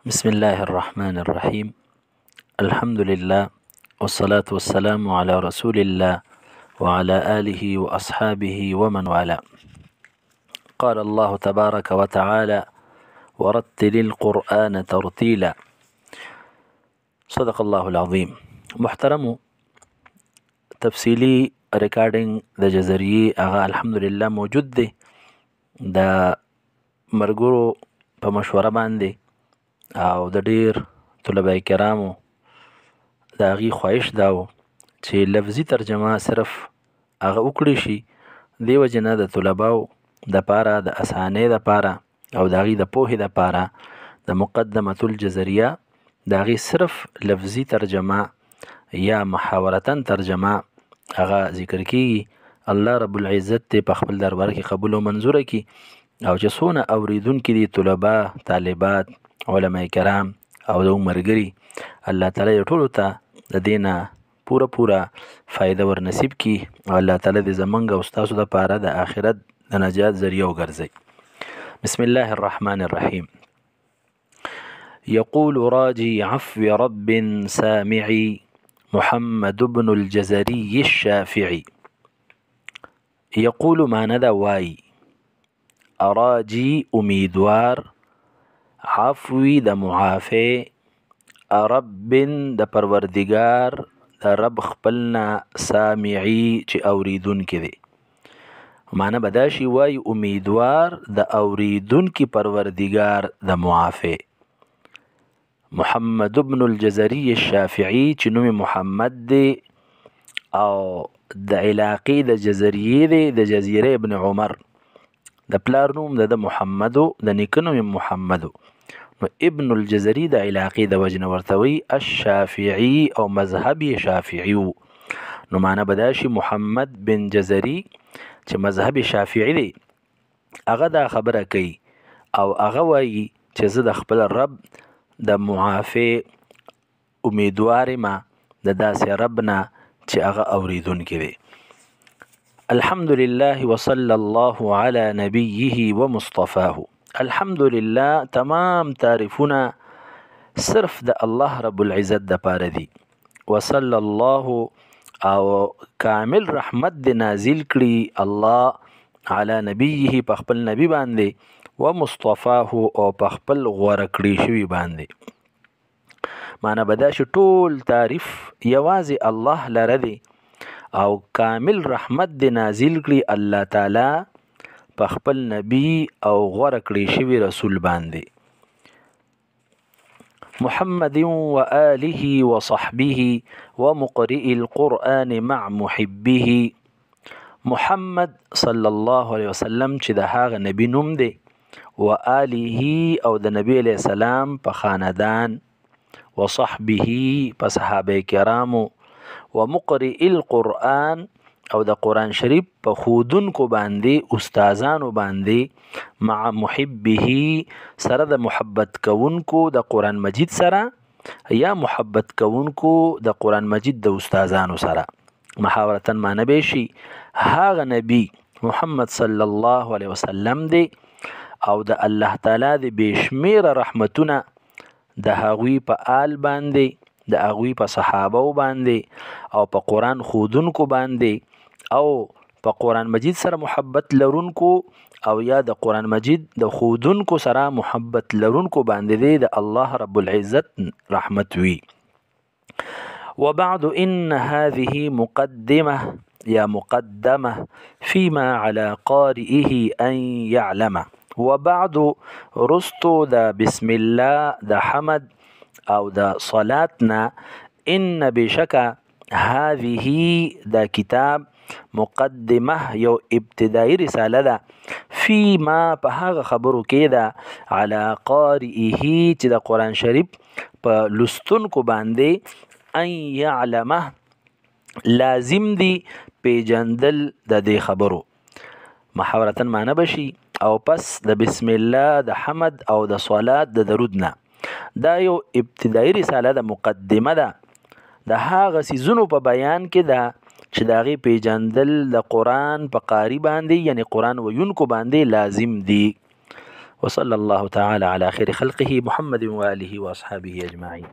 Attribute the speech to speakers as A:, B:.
A: بسم الله الرحمن الرحيم. الحمد لله والصلاة والسلام على رسول الله وعلى آله وأصحابه ومن والاه. قال الله تبارك وتعالى: ورتل القرآن ترتيلا. صدق الله العظيم. محترم تفصیلی ریکارډینګ د جزریه هغه الحمدلله موجود دی. د مرګورو په مشوره باندې او د ډیر طلبه کرامو د هغې خواهش دا و چې لفظي ترجمه صرف هغه وکړی شي. دې وجې نه د طلباو دپاره د اسانۍ دپاره او د هغې د پوهې دپاره د مقدمة الجزریه د هغې صرف لفظي ترجمه یا محاورتاً ترجمه هغه ذکر کیږي. الله رب العزت دې په خپل دربار کې قبول او منظوره کړي او چې څونه اوریدونکي دي طلبه، طالبات، علما کرام او د ملګري، الله تعالی ټولو ته د دې نه پوره فایده ور نصیب کړي او الله تعالی دې زمونږ او ستاسو دپاره د آخرت د نجات ذریعه وګرځوي. بسم الله الرحمن الرحیم. يقول راجي عفو رب سامعي محمد بن الجزري الشافعي. يقول معنی دا وای، اراجي امیدوار، عفوی د معافی، رب د پروردگار د رب خپلنا، سامعی چې اوریدونکی دی. معنی بداشي وای امیدوار د اوریدونکی پروردگار د معافی. محمد بن الجزري الشافعي چې نوم محمد دی او د علاقې د جزریې دی د جزیره ابن عمر. د پلار نوم د محمد، د نیکه نوم محمد. نو ابن الجزري د علاقې د وجنه ورته وی الشافعي او مذهب شافعي. نو معنی بداشي محمد بن جزري چې مذهب شافعي دی هغه دا خبره کوي او هغه وایي چې زه د خپل رب د معافی امیدوار ما د داسې رب نه چې هغه اوریدونکی دی. الحمدلله وصلی الله علی نبیه ومصطفاه. الحمدلله تمام تعریفونه صرف د الله رب العزت د پاره دي. وصلی الله او کامل رحمت د نازل کړي الله علی نبیه په خپل نبی باندې، ومصطفاه او په خپل غوره کړي شوي باندې. معنی بداشي ټول تعریف یوازې الله لره دی او کامل رحمت د نازل کړي الله تعالی په خپل نبی او غوره کړي شوي رسول باندې. محمد و آله و صحبه و مقرئ القرآن مع محبه. محمد صلی الله علیه وسلم چې د هغه نبی نوم دی، و آله او د نبی علیه السلام په خاندان، و صحبه په صحابه کرامو، و مقرئ القرآن او د قرآن شریف په ښودونکو باندې، استادانو باندې، مع محبه سره د محبت کوونکو د قرآن مجید سره یا محبت کوونکو د قرآن مجید د استادانو سره. محاورتاً معنی به شي هغه نبی محمد صلی الله علیه وسلم دی او د الله تعالی د بشمیره رحمتونه د هغوی په آل باندې، د هغوی په صحابه باندې او په قرآن ښودونکو باندې او په قرآن مجید سره محبت لرونکو او یا د قرآن مجید د ښودونکو سره محبت لرونکو باندې دی د الله رب العزت رحمت وي. وبعد ان هذه مقدمه یا مقدمه فيما على قارئه ان يعلمه. وبعد رستو د بسم الله د حمد او د صلاتنا، ان بشکه هذه د کتاب مقدمه یو ابتدایي رساله ده، فيما په هغه خبرو کې ده على قارئه چې د قرآن شریف په لستونکو باندې، ان يعلمه لازم دی پیجندل د دې خبرو. محاورتاً معنی بشي او پس د بسم الله د حمد او د صلات د درود نه دا یو ابتدایي رساله د مقدمه ده د هغه څیزونو په بیان کې ده چې د هغې پیژندل د قرآن په قاري باندې یعنی قرآن ویونکو باندې لازم دي. وصلى الله تعالى على خير خلقه محمد وآله وأصحابه أجمعين.